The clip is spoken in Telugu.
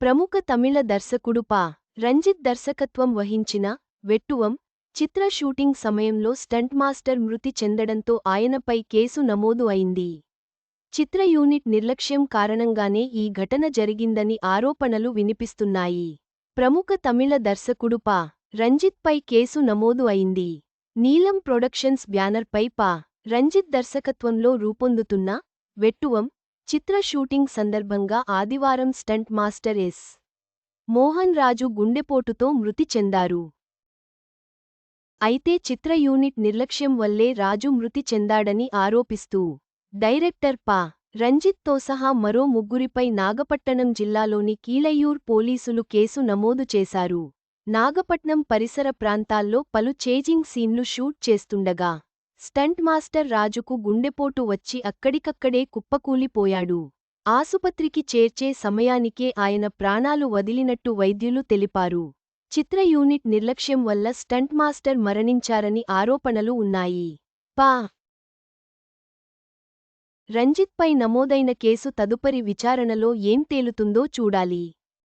ప్రముఖ తమిళ దర్శకుడు పా. రంజిత్ దర్శకత్వం వహించిన వెట్టువం చిత్ర షూటింగ్ సమయంలో స్టంట్ మాస్టర్ మృతి చెందడంతో ఆయనపై కేసు నమోదు అయింది. చిత్ర యూనిట్ నిర్లక్ష్యం కారణంగానే ఈ ఘటన జరిగిందని ఆరోపణలు వినిపిస్తున్నాయి. ప్రముఖ తమిళ దర్శకుడు పా. రంజిత్పై కేసు నమోదు అయింది. నీలం ప్రొడక్షన్స్ బ్యానర్పై పా. రంజిత్ దర్శకత్వంలో రూపొందుతున్న వెట్టువం చిత్ర షూటింగ్ సందర్భంగా ఆదివారం స్టంట్ మాస్టర్ ఎస్. మోహన్ రాజు గుండెపోటుతో మృతి చెందారు. అయితే చిత్ర యూనిట్ నిర్లక్ష్యం వల్లే రాజు మృతి చెందాడని ఆరోపిస్తూ డైరెక్టర్ పా. రంజిత్తో సహా మరో ముగ్గురిపై నాగపట్టణం జిల్లాలోని కీలయ్యూర్ పోలీసులు కేసు నమోదు చేశారు. నాగపట్నం పరిసర ప్రాంతాల్లో పలు చేజింగ్ సీన్లు షూట్ చేస్తుండగా స్టంట్ మాస్టర్ రాజుకు గుండెపోటు వచ్చి అక్కడికక్కడే కుప్పకూలిపోయాడు. ఆసుపత్రికి చేర్చే సమయానికే ఆయన ప్రాణాలు వదిలినట్టు వైద్యులు తెలిపారు. చిత్ర యూనిట్ నిర్లక్ష్యం వల్ల స్టంట్ మాస్టర్ మరణించారని ఆరోపణలు ఉన్నాయి. పా. రంజిత్పై నమోదైన కేసు తదుపరి విచారణలో ఏం తేలుతుందో చూడాలి.